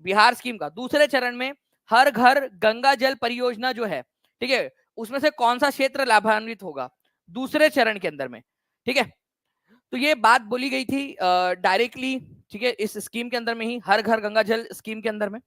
Bihar scheme का दूसरे चरण में हर घर गंगा जल परियोजना जो है, ठीक है, उसमें से कौन सा क्षेत्र लाभान्वित होगा दूसरे चरण के अंदर में, ठीक है। तो ये बात बोली गई थी डायरेक्टली, ठीक है, इस स्कीम के अंदर में ही, हर घर गंगा जल स्कीम के अंदर में।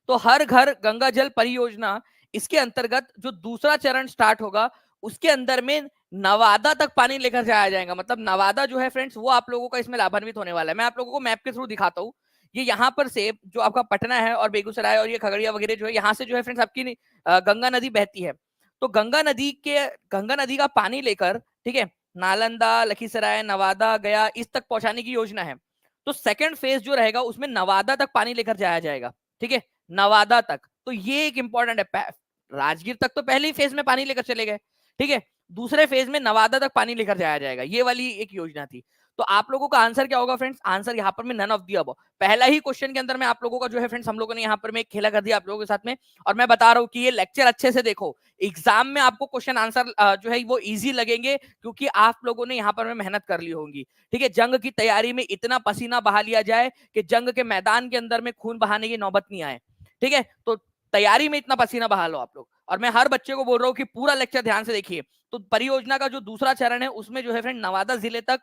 तो हर घर गंगा जल परियोजना, इसके अंतर्गत जो दूसरा चरण स्टार्ट होगा उसके अंदर में नवादा तक पानी लेकर जाया जाएगा। मतलब नवादा जो है फ्रेंड्स वो आप लोगों का इसमें लाभान्वित होने वाला है। मैं आप लोगों को मैप के थ्रू दिखाता हूँ। ये यहाँ पर से जो आपका पटना है और बेगूसराय और ये खगड़िया वगैरह जो है, यहाँ से जो है फ्रेंड्स आपकी गंगा नदी बहती है। तो गंगा नदी का पानी लेकर, ठीक है, नालंदा, लखीसराय, नवादा, गया इस तक पहुंचाने की योजना है। तो सेकंड फेज जो रहेगा उसमें नवादा तक पानी लेकर जाया जाएगा, ठीक है, नवादा तक। तो ये एक इंपॉर्टेंट है। राजगीर तक तो पहले ही फेज में पानी लेकर चले गए, ठीक है, दूसरे फेज में नवादा तक पानी लेकर जाया जाएगा। ये वाली एक योजना थी। तो आप लोगों का आंसर क्या होगा फ्रेंड्स? आंसर यहाँ पर में नन ऑफ दी अबव। पहला ही क्वेश्चन के अंदर में आप लोगों का जो है फ्रेंड्स, हम लोगों ने यहाँ पर में खेला कर दिया आप लोगों के साथ में। और मैं बता रहा हूँ कि ये लेक्चर अच्छे से देखो, एग्जाम में आपको क्वेश्चन आंसर जो है वो इजी लगेंगे, क्योंकि आप लोगों ने यहाँ पर में मेहनत कर ली होगी, ठीक है। जंग की तैयारी में इतना पसीना बहा लिया जाए कि जंग के मैदान के अंदर में खून बहाने की नौबत नहीं आए, ठीक है। तो तैयारी में इतना पसीना बहा लो आप लोग। और मैं हर बच्चे को बोल रहा हूँ कि पूरा लेक्चर ध्यान से देखिए। तो परियोजना का जो दूसरा चरण है उसमें जो है फ्रेंड नवादा जिले तक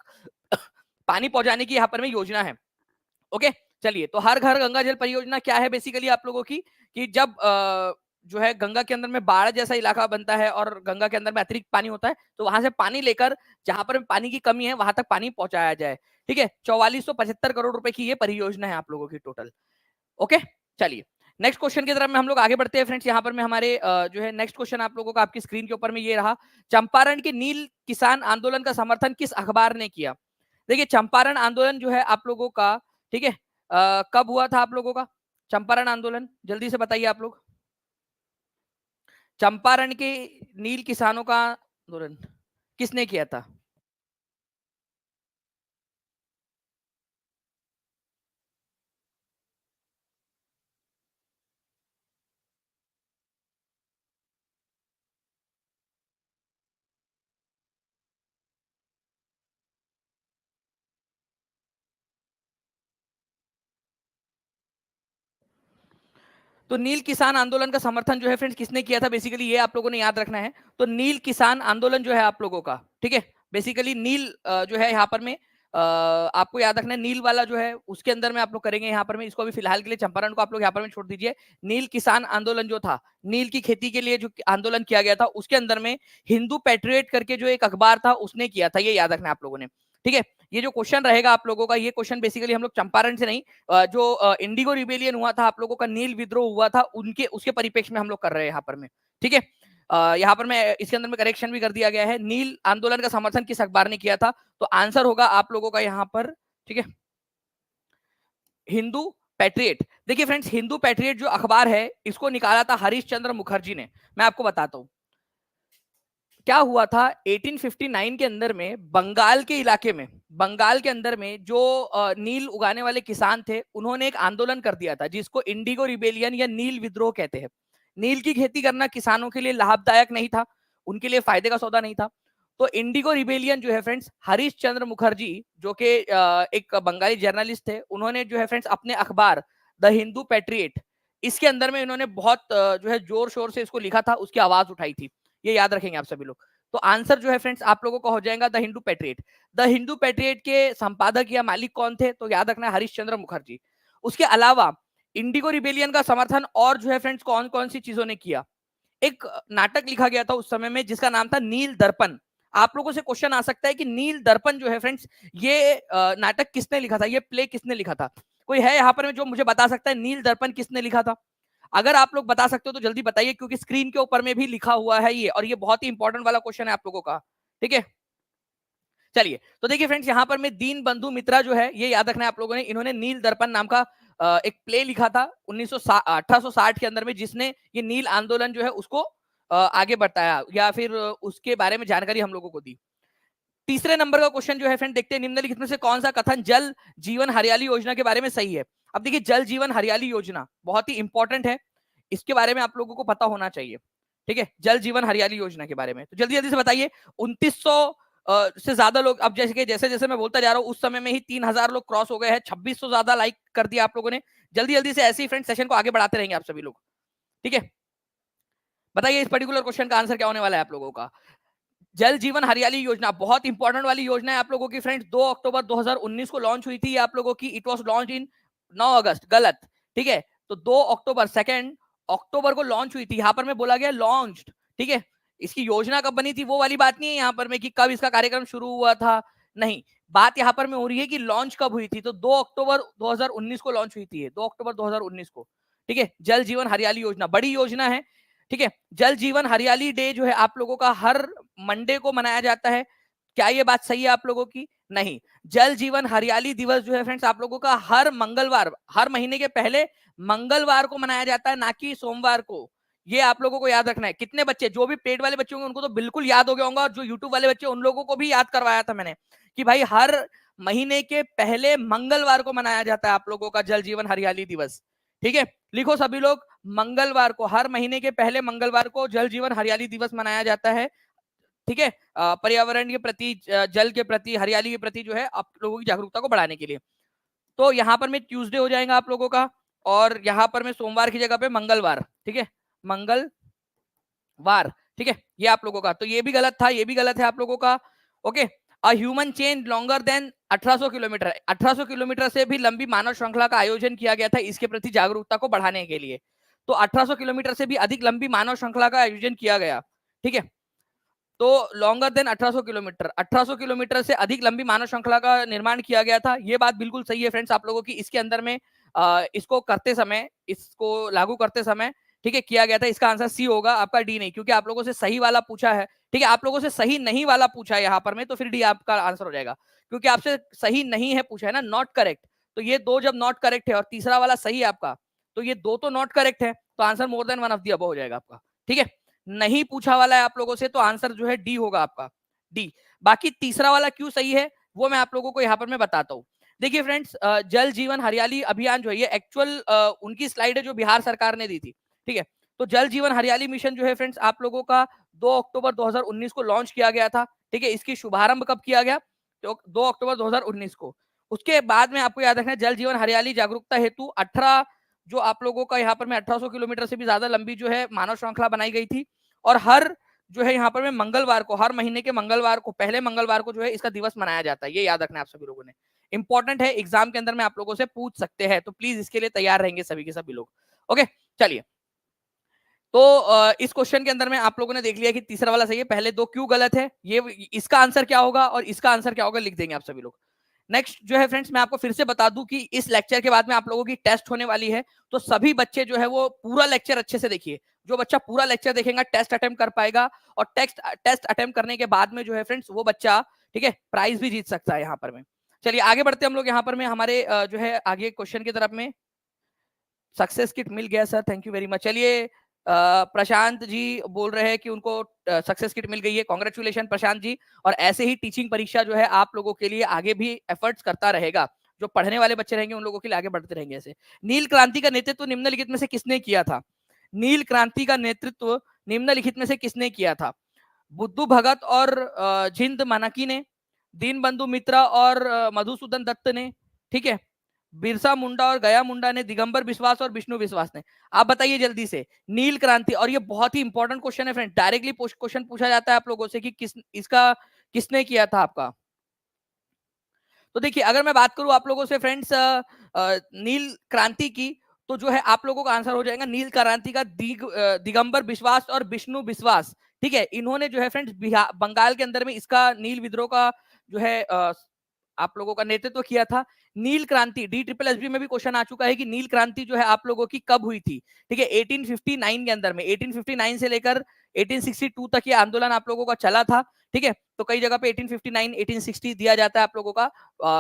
पानी पहुंचाने की यहाँ पर में योजना है। ओके, चलिए। तो हर घर गंगा जल परियोजना क्या है बेसिकली आप लोगों की, कि जब जो है गंगा के अंदर में बाढ़ जैसा इलाका बनता है और गंगा के अंदर में अतिरिक्त पानी होता है, तो वहां से पानी लेकर जहां पर पानी की कमी है वहां तक पानी पहुंचाया जाए, ठीक है। 4475 करोड़ रुपए की ये परियोजना है आप लोगों की टोटल। ओके, चलिए नेक्स्ट क्वेश्चन की तरफ में हम लोग आगे बढ़ते हैं फ्रेंड्स। यहाँ पर में हमारे जो है नेक्स्ट क्वेश्चन आप लोगों का आपकी स्क्रीन के ऊपर में ये रहा। चंपारण के नील किसान आंदोलन का समर्थन किस अखबार ने किया? देखिए चंपारण आंदोलन जो है आप लोगों का, ठीक है, कब हुआ था आप लोगों का चंपारण आंदोलन? जल्दी से बताइए आप लोग। चंपारण के नील किसानों का आंदोलन किसने किया था? तो नील किसान आंदोलन का समर्थन जो है फ्रेंड्स किसने किया था बेसिकली, ये आप लोगों ने याद रखना है। तो नील किसान आंदोलन जो है आप लोगों का, ठीक है, बेसिकली नील जो है यहाँ पर में आपको याद रखना है, नील वाला जो है उसके अंदर में आप लोग करेंगे यहाँ पर में। इसको अभी फिलहाल के लिए चंपारण को आप लोग यहाँ पर में छोड़ दीजिए। नील किसान आंदोलन जो था, नील की खेती के लिए जो आंदोलन किया गया था, उसके अंदर में हिंदू पैट्रियट करके जो एक अखबार था उसने किया था, ये याद रखना है आप लोगों ने, ठीक है। ये जो क्वेश्चन रहेगा आप लोगों का, ये क्वेश्चन बेसिकली हम लोग चंपारण से नहीं, जो इंडिगो रिबेलियन हुआ था आप लोगों का, नील विद्रोह हुआ था, उनके उसके परिप्रेक्ष्य में हम लोग कर रहे हैं यहाँ पर में, ठीक है। यहाँ पर मैं इसके अंदर में करेक्शन भी कर दिया गया है, नील आंदोलन का समर्थन किस अखबार ने किया था? तो आंसर होगा आप लोगों का यहाँ पर, ठीक है, हिंदू पैट्रियट। देखिए फ्रेंड्स, हिंदू पैट्रियट जो अखबार है इसको निकाला था हरीश चंद्र मुखर्जी ने। मैं आपको बताता हूँ क्या हुआ था। 1859 के अंदर में बंगाल के इलाके में, बंगाल के अंदर में जो नील उगाने वाले किसान थे, उन्होंने एक आंदोलन कर दिया था जिसको इंडिगो रिबेलियन या नील विद्रोह कहते हैं। नील की खेती करना किसानों के लिए लाभदायक नहीं था, उनके लिए फायदे का सौदा नहीं था। तो इंडिगो रिबेलियन जो है फ्रेंड्स, हरीश चंद्र मुखर्जी जो कि एक बंगाली जर्नलिस्ट थे, उन्होंने जो है फ्रेंड्स अपने अखबार द हिंदू पैट्रियट, इसके अंदर में इन्होंने बहुत जो है जोर शोर से इसको लिखा था, उसकी आवाज उठाई थी। ये याद रखेंगे आप सभी लोग। तो आंसर जो है फ्रेंड्स आप लोगों का हो जाएगा the Hindu patriot. The Hindu patriot के संपादक या मालिक कौन थे? तो याद रखना है हरीश चंद्र मुखर्जी। उसके अलावा इंडिगो रिबेलियन का समर्थन और जो है फ्रेंड्स कौन कौन सी चीजों ने किया? एक नाटक लिखा गया था उस समय में जिसका नाम था नील दर्पण। आप लोगों से क्वेश्चन आ सकता है कि नील दर्पण जो है फ्रेंड्स, ये नाटक किसने लिखा था, ये प्ले किसने लिखा था? कोई है यहाँ पर जो मुझे बता सकता है नील दर्पण किसने लिखा था? अगर आप लोग बता सकते हो तो जल्दी बताइए, क्योंकि स्क्रीन के ऊपर में भी लिखा हुआ है ये, और ये बहुत ही इंपॉर्टेंट वाला क्वेश्चन है आप लोगों का, ठीक है। चलिए, तो देखिए फ्रेंड्स, यहाँ पर में दीन बंधु मित्रा जो है, ये याद रखना है आप लोगों ने, इन्होंने नील दर्पण नाम का एक प्ले लिखा था 1860 के अंदर में, जिसने ये नील आंदोलन जो है उसको आगे बढ़ाया या फिर उसके बारे में जानकारी हम लोगों को दी। तीसरे नंबर का क्वेश्चन जो है फ्रेंड, देखते हैं निम्नलिखित में से कौन सा कथन जल जीवन हरियाली योजना के बारे में सही है? अब देखिए, जल जीवन हरियाली योजना बहुत ही इंपॉर्टेंट है, इसके बारे में आप लोगों को पता होना चाहिए, ठीक है। जल जीवन हरियाली योजना के बारे में तो जल्दी जल्दी से बताइए। 2900 से ज्यादा लोग, अब जैसे जैसे मैं बोलता जा रहा हूँ उस समय में ही 3000 लोग क्रॉस हो गए हैं, 2600 ज्यादा लाइक कर दिया आप लोगों ने। जल्दी जल्दी से ऐसे ही फ्रेंड सेशन को आगे बढ़ाते रहेंगे आप सभी लोग, ठीक है। बताइए इस पर्टिकुलर क्वेश्चन का आंसर क्या होने वाला है आप लोगों का। जल जीवन हरियाली योजना बहुत इंपॉर्टेंट वाली योजना है आप लोगों की फ्रेंड्स। 2 अक्टूबर 2019 को लॉन्च हुई थी आप लोगों की। इट वाज लॉन्च इन 9 अगस्त, गलत, ठीक है। तो 2 अक्टूबर 2 अक्टूबर को लॉन्च हुई थी। यहां पर मैं बोला गया लॉन्च्ड, ठीक है। इसकी योजना कब बनी थी वो वाली बात नहीं है यहाँ पर में कि कब इसका कार्यक्रम शुरू हुआ था, नहीं। बात यहाँ पर में हो रही है कि लॉन्च कब हुई थी। तो 2 अक्टूबर 2019 को लॉन्च हुई थी, 2 अक्टूबर 2019 को, ठीक है। जल जीवन हरियाली योजना बड़ी योजना है, ठीक है। जल जीवन हरियाली डे जो है आप लोगों का हर मंडे को मनाया जाता है। क्या ये बात सही है आप लोगों की? नहीं। जल जीवन हरियाली दिवस जो है फ्रेंड्स आप लोगों का हर मंगलवार, हर महीने के पहले मंगलवार को मनाया जाता है, ना कि सोमवार को। ये आप लोगों को याद रखना है। कितने बच्चे, जो भी पेड वाले बच्चे होंगे उनको तो बिल्कुल याद हो गया होगा, और जो यूट्यूब वाले बच्चे उन लोगों को भी याद करवाया था मैंने कि भाई हर महीने के पहले मंगलवार को मनाया जाता है आप लोगों का जल जीवन हरियाली दिवस, ठीक है। लिखो सभी लोग, मंगलवार को, हर महीने के पहले मंगलवार को जल जीवन हरियाली दिवस मनाया जाता है, ठीक है। पर्यावरण के प्रति, जल के प्रति, हरियाली के प्रति जो है आप लोगों की जागरूकता को बढ़ाने के लिए। तो यहाँ पर मैं ट्यूसडे हो जाएगा आप लोगों का, और यहाँ पर मैं सोमवार की जगह पे मंगलवार, ठीक है, मंगलवार, ठीक है। ये आप लोगों का, तो ये भी गलत था, ये भी गलत है आप लोगों का। Okay, a human chain longer than 1800 kilometre, 1800 kilometre से भी लंबी मानव श्रृंखला का आयोजन किया गया था इसके प्रति जागरूकता को बढ़ाने के लिए। तो 1800 किलोमीटर से भी अधिक लंबी मानव श्रृंखला का आयोजन किया गया, ठीक है। तो लॉन्गर देन 1800 किलोमीटर, 1800 किलोमीटर से अधिक लंबी मानव श्रृंखला का निर्माण किया गया था। ये बात बिल्कुल सही है फ्रेंड्स आप लोगों की। इसके अंदर में इसको करते समय, इसको लागू करते समय, ठीक है, किया गया था। इसका आंसर सी होगा आपका, डी नहीं, क्योंकि आप लोगों से सही वाला पूछा है, ठीक है। आप लोगों से सही नहीं वाला पूछा है यहाँ पर में, तो फिर डी आपका आंसर हो जाएगा, क्योंकि आपसे सही नहीं है पूछा है ना, नॉट करेक्ट। तो ये दो जब नॉट करेक्ट है और तीसरा वाला सही है आपका, तो ये दो तो नॉट करेक्ट है, तो answer more than one of the above हो जाएगा आपका, ठीक है। नहीं पूछा वाला है आप लोगों से, तो आंसर जो है डी होगा आपका, डी। बाकी तीसरा वाला क्यों सही है वो मैं आप लोगों को यहाँ पर मैं बताता हूँ। देखिए फ्रेंड्स, जल जीवन हरियाली अभियान जो है, ये एक्चुअल उनकी स्लाइड है जो बिहार सरकार ने दी थी, ठीक है। तो जल जीवन हरियाली मिशन जो है फ्रेंड्स आप लोगों का 2 अक्टूबर 2019 को लॉन्च किया गया था, ठीक है। इसकी शुभारंभ कब किया गया? तो 2 अक्टूबर 2019 को। उसके बाद में आपको याद रखना है, जल जीवन हरियाली जागरूकता हेतु 18 जो आप लोगों का यहाँ पर में 1800 किलोमीटर से भी ज्यादा लंबी जो है मानव श्रृंखला बनाई गई थी, और हर जो है यहाँ पर में मंगलवार को, हर महीने के मंगलवार को, पहले मंगलवार को जो है इसका दिवस मनाया जाता है। ये याद रखना है आप सभी लोगों ने, इंपॉर्टेंट है, एग्जाम के अंदर में आप लोगों से पूछ सकते हैं, तो प्लीज इसके लिए तैयार रहेंगे सभी के सभी लोग। ओके, चलिए। तो इस क्वेश्चन के अंदर में आप लोगों ने देख लिया कि तीसरा वाला सही है, पहले दो क्यों गलत है, ये इसका आंसर क्या होगा और इसका आंसर क्या होगा लिख देंगे आप सभी लोग। नेक्स्ट जो है फ्रेंड्स, मैं आपको फिर से बता दूं कि इस लेक्चर के बाद में आप लोगों की टेस्ट होने वाली है, तो सभी बच्चे जो है वो पूरा लेक्चर अच्छे से देखिए। जो बच्चा पूरा लेक्चर देखेगा टेस्ट अटेम्प्ट कर पाएगा, और टेस्ट अटेम्प्ट करने के बाद में जो है फ्रेंड्स वो बच्चा, ठीक है, प्राइज भी जीत सकता है यहाँ पर में। चलिए आगे बढ़ते हम लोग यहाँ पर में हमारे जो है आगे क्वेश्चन की तरफ में। सक्सेस किट मिल गया sir, thank you very much. चलिए प्रशांत जी बोल रहे हैं कि उनको सक्सेस किट मिल गई है, कॉन्ग्रेचुलेशन प्रशांत जी। और ऐसे ही टीचिंग परीक्षा जो है आप लोगों के लिए आगे भी एफर्ट्स करता रहेगा, जो पढ़ने वाले बच्चे रहेंगे उन लोगों के लिए आगे बढ़ते रहेंगे ऐसे। नील क्रांति का नेतृत्व निम्नलिखित में से किसने किया था? नील क्रांति का नेतृत्व निम्नलिखित में से किसने किया था? बुद्धू भगत और जिंद मानकी ने, दीन बंधु मित्रा और मधुसूदन दत्त ने, ठीक है, बिरसा मुंडा और गया मुंडा ने, दिगंबर विश्वास और विष्णु विश्वास ने। आप बताइए जल्दी से, नील क्रांति। और ये बहुत ही इंपॉर्टेंट क्वेश्चन है फ्रेंड, डायरेक्टली क्वेश्चन पूछा जाता है आप लोगों से कि इसका किसने किया था आपका। तो देखिए अगर मैं बात करूं आप लोगों से फ्रेंड्स नील क्रांति की, तो जो है आप लोगों का आंसर हो जाएगा नील क्रांति का दिगंबर विश्वास और विष्णु विश्वास, ठीक है। इन्होंने जो है फ्रेंड्स बंगाल के अंदर में इसका नील विद्रोह का जो है आप लोगों का नेतृत्व किया था। नील क्रांति DSSB में भी क्वेश्चन आ चुका है कि नील क्रांति जो है आप लोगों की कब हुई थी, ठीक है। 1859 के अंदर में, 1859 से लेकर 1862 तक ये आंदोलन आप लोगों का चला था, ठीक है। तो कई जगह पे 1859 1860 दिया जाता है आप लोगों का,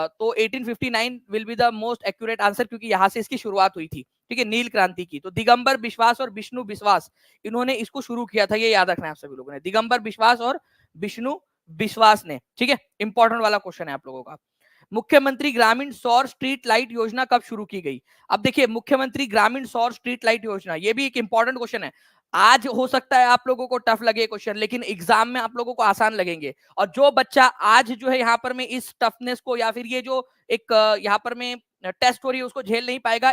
तो 1859 will be the most accurate answer, क्योंकि यहाँ से इसकी शुरुआत हुई थी, ठीक है, नील क्रांति की। तो दिगंबर विश्वास और विष्णु विश्वास, इन्होंने इसको शुरू किया था, ये याद रखना है आप सभी लोगों ने, दिगंबर विश्वास और विष्णु विश्वास ने, ठीक है। इंपॉर्टेंट वाला क्वेश्चन है आप लोगों का। मुख्यमंत्री ग्रामीण सौर स्ट्रीट लाइट योजना कब शुरू की गई? अब देखिए मुख्यमंत्री ग्रामीण सौर स्ट्रीट लाइट योजना, ये भी एक इंपॉर्टेंट क्वेश्चन है। आज हो सकता है आप लोगों को टफ लगे क्वेश्चन, लेकिन एग्जाम में आप लोगों को आसान लगेंगे। और जो बच्चा आज जो है यहाँ पर मैं इस टफनेस को या फिर ये जो एक यहाँ पर मैं टेस्ट हो रही है उसको झेल नहीं पाएगा,